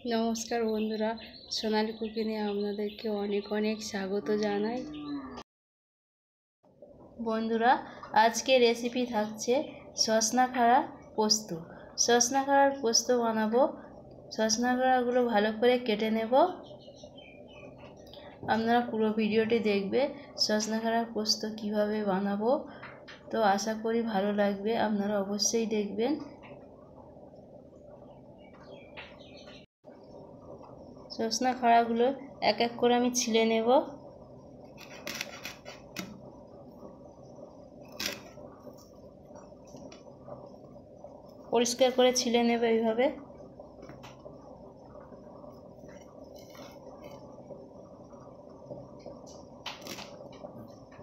নমস্কার বন্ধুরা, সোনালী কুকিংয়ে আপনাদেরকে অনেক অনেক স্বাগত জানাই। বন্ধুরা, আজকে রেসিপি থাকছে সজনা খাড়া পোস্ত। সজনা খাড়ার পোস্ত বানাবো। সজনা খাড়াগুলো ভালো করে কেটে নেব। আপনারা পুরো ভিডিওটি দেখবে সজনা খাড়ার পোস্ত কিভাবে বানাবো। তো আশা করি ভালো লাগবে, আপনারা অবশ্যই দেখবেন। সজনা খাড়াগুলো এক এক করে আমি ছিলে নেব। পরিষ্কার করে ছিলে নেব এইভাবে।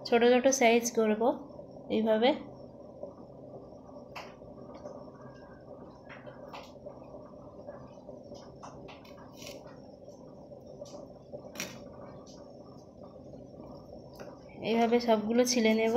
ছোট ছোট সাইজ করব এইভাবে। এইভাবে সবগুলো ছিলে নেব।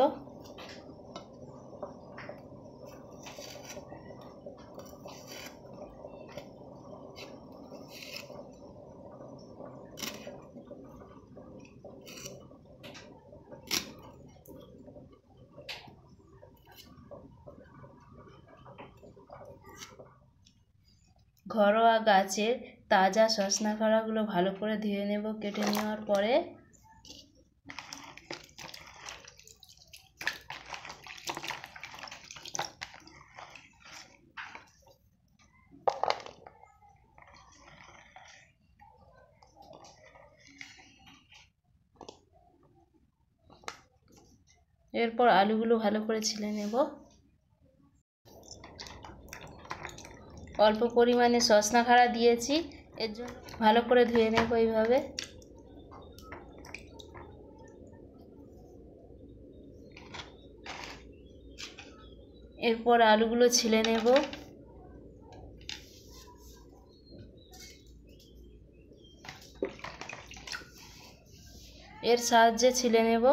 ঘরোয়া গাছের তাজা সজনা খাড়াগুলো ভালো করে ধুয়ে নেব কেটে নেওয়ার পরে। এরপর আলুগুলো ভালো করে ছিলে নেব। অল্প পরিমাণে সজনা খাড়া দিয়েছি, এর জন্য ভালো করে ধুয়ে নেব এইভাবে। এরপর আলুগুলো ছিলে নেব। এর সাহায্যে ছিলে নেব।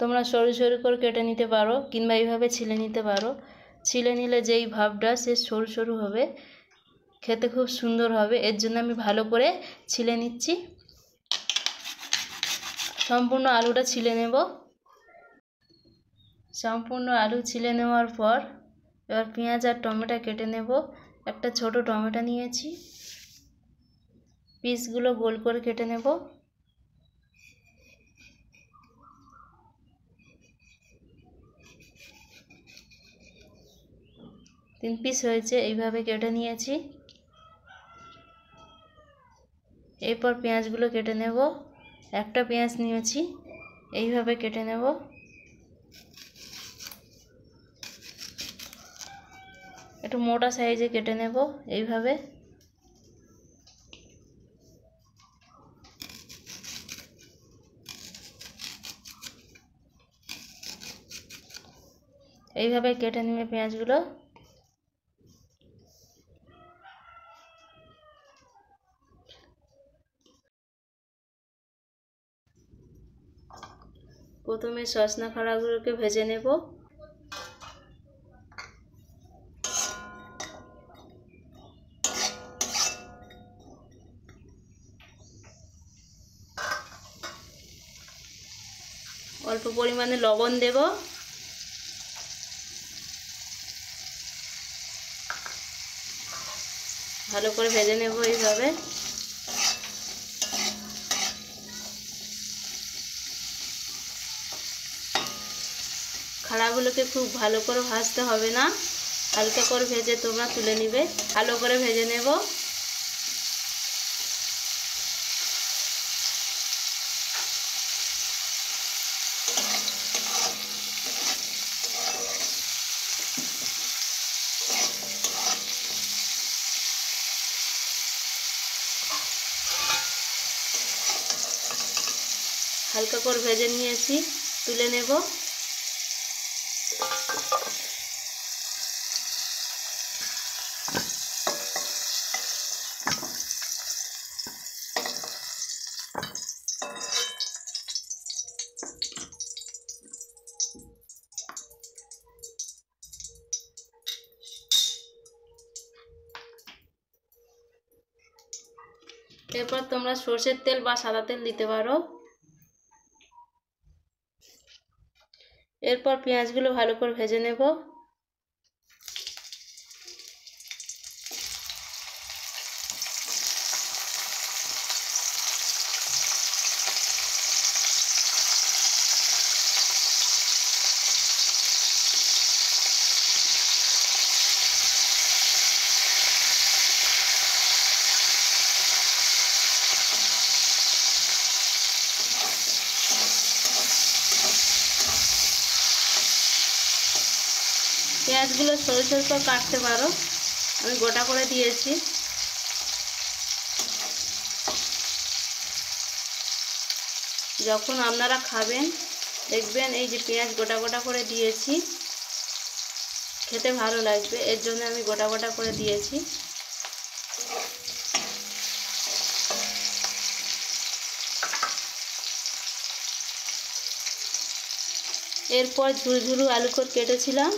তোমরা সরু সরু করে কেটে নিতে পারো কিংবা এইভাবে ছিলে নিতে পারো। ছিলে নিলে যেই ভাবটা সে সরু সরু হবে, খেতে খুব সুন্দর হবে। এর জন্য আমি ভালো করে ছিলে নিচ্ছি। সম্পূর্ণ আলুটা ছিলে নেব। সম্পূর্ণ আলু ছিলে নেওয়ার পর এবার পেঁয়াজ আর টমেটো কেটে নেব। একটা ছোট টমেটো নিয়েছি, পিসগুলো গোল করে কেটে নেব। তিন পিস হয়েছে, এইভাবে কেটে নিয়েছি। এরপর পেঁয়াজগুলো কেটে নেব। একটা পেঁয়াজ নিয়েছি, এইভাবে কেটে নেব। একটু মোটা সাইজে কেটে নেব এইভাবে। এইভাবে কেটে নেবে পেঁয়াজগুলো। প্রথমে সজনা খাড়াগুলোকে ভেজে নেব। অল্প পরিমাণে লবণ দেব। ভালো করে ভেজে নেব এইভাবে। খাড়াগুলোকে খুব ভালো করে ভাজতে হবে না, হালকা করে ভেজে তোমরা তুলে নিবে। ভালো করে ভেজে নেব। হালকা করে ভেজে নিয়েছি, তুলে নেব। এরপর তোমরা সরষের তেল বা সাদা তেল দিতে পারো। এরপর পেঁয়াজগুলো ভালো করে ভেজে নেব। পেঁয়াজগুলো সরু সরু করে কাটতে পারো, আমি গোটা করে দিয়েছি। যখন আপনারা খাবেন দেখবেন এই যে পেঁয়াজ গোটা গোটা করে দিয়েছি, খেতে ভালো লাগবে, এর জন্য আমি গোটা গোটা করে দিয়েছি। এরপর ঝুরঝুরু আলু করে কেটেছিলাম,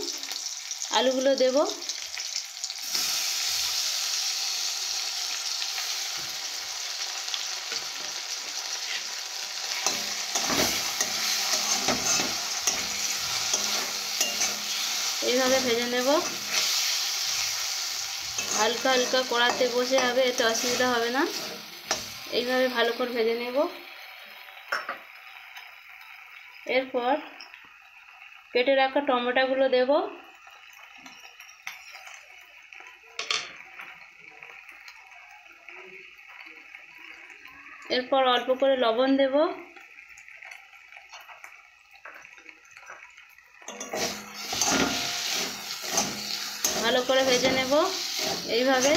আলুগুলো দেব। এইভাবে ভেজে নেব, হালকা হালকা কড়াতে বসে হবে, এতে অসুবিধা হবে না। এইভাবে ভালো করে ভেজে নেব। এরপর কেটে রাখা টমেটোগুলো দেব। এরপর অল্প করে লবণ দেব। ভালো করে ভেজে নেব এইভাবে।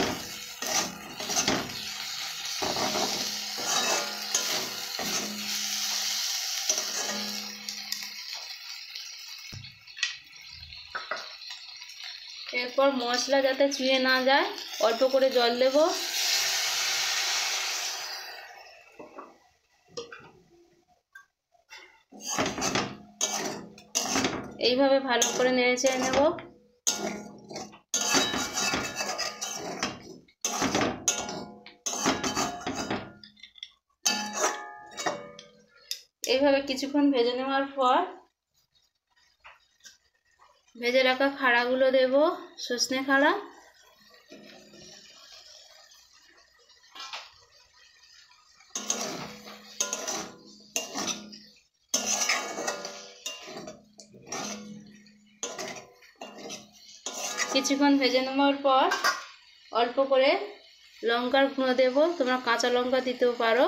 এরপর মশলা যাতে চুইয়ে না যায় অল্প করে জল দেব। এইভাবে ভালো করে নেড়ে চেড়ে নেব। এইভাবে কিছুক্ষণ ভেজে নেওয়ার পর ভেজে রাখা খাড়াগুলো দেব, সজনে খাড়া। কিছুক্ষণ ভেজে নেওয়ার পর অল্প করে লঙ্কার গুঁড়ো দেব, তোমরা কাঁচা লঙ্কা দিতেও পারো।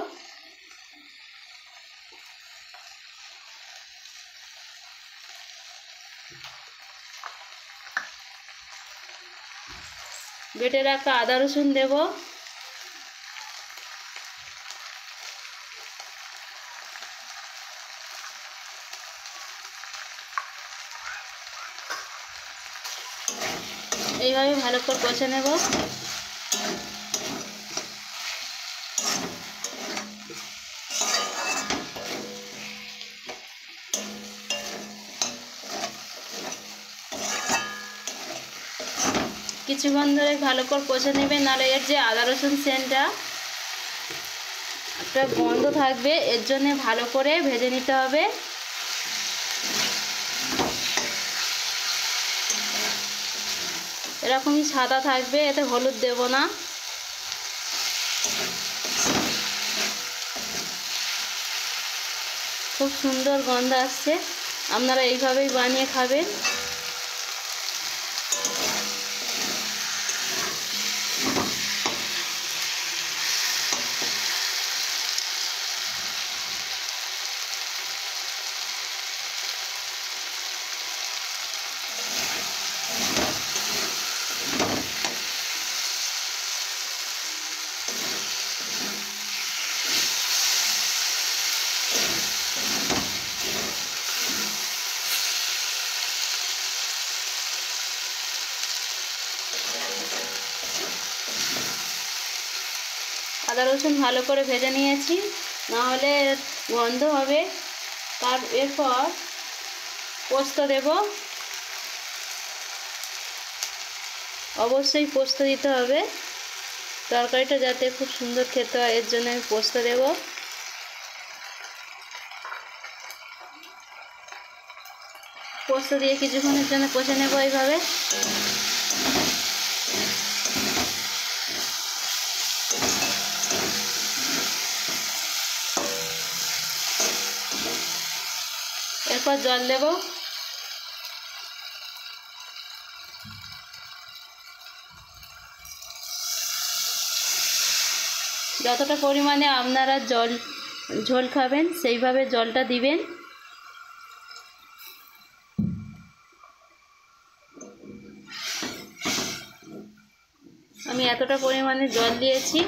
বেটে রাখা আদা রসুন দেব। এইভাবে ভালো করে কষে নেব। কিছুক্ষণ ধরে ভালো করে কষে নেবে, নাহলে এর যে আদা রসুন সেন্টটা একটা গন্ধ থাকবে, এর জন্য ভালো করে ভেজে নিতে হবে। এরকমই সাদা থাকবে, এতে হলুদ দেব না। খুব সুন্দর গন্ধ আসছে, আপনারা এইভাবেই বানিয়ে খাবেন। আদা রসুন ভালো করে ভেজে নিয়েছি, নাহলে গন্ধ হবে। এরপর পোস্ত দেব, অবশ্যই পোস্ত দিতে হবে। তরকারিটা যাতে খুব সুন্দর খেতে হয় এর জন্য আমি পোস্ত দেব। পোস্ত দিয়ে কিছুক্ষণের জন্য কষে নেব এইভাবে। এরপর জল দেব। যতটা পরিমাণে আপনারা ঝোল খাবেন সেইভাবে জলটা দিবেন। আমি এতটা পরিমাণে জল দিয়েছি।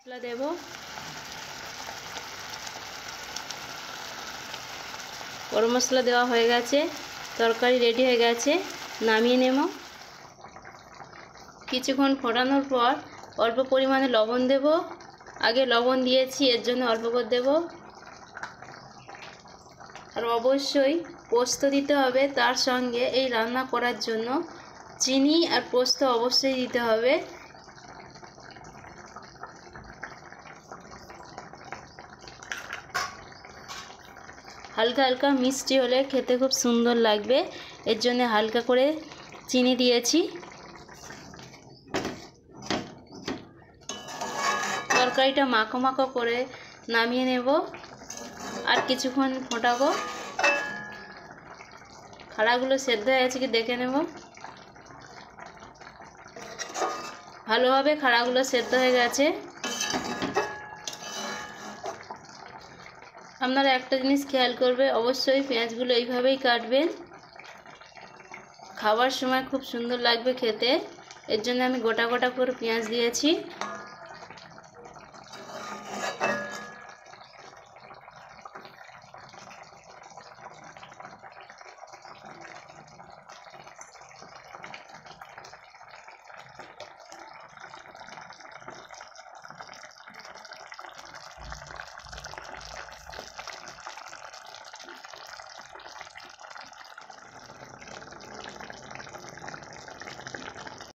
মশলা দেব। গরম মশলা দেওয়া হয়ে গেছে, তরকারি রেডি হয়ে গেছে, নামিয়ে নেব। কিছুক্ষণ ফোটানোর পর অল্প পরিমাণে লবণ দেব। আগে লবণ দিয়েছি এর জন্য অল্প করে দেব। আর অবশ্যই পোস্ত দিতে হবে তার সঙ্গে। এই রান্না করার জন্য চিনি আর পোস্ত অবশ্যই দিতে হবে। হালকা হালকা মিষ্টি হলে খেতে খুব সুন্দর লাগবে, এর জন্য হালকা করে চিনি দিয়েছি। তরকারিটা মাখো মাখো করে নামিয়ে নেব। আর কিছুক্ষণ ফোটাবো। খাড়াগুলো সেদ্ধ হয়ে গেছে কি দেখে নেব। ভালোভাবে খাড়াগুলো সেদ্ধ হয়ে গেছে। আপনারা একটা জিনিস খেয়াল করবে, অবশ্যই পেঁয়াজগুলো এইভাবেই কাটবেন। খাওয়ার সময় খুব সুন্দর লাগবে খেতে, এর জন্য আমি গোটা গোটা করে পেঁয়াজ দিয়েছি।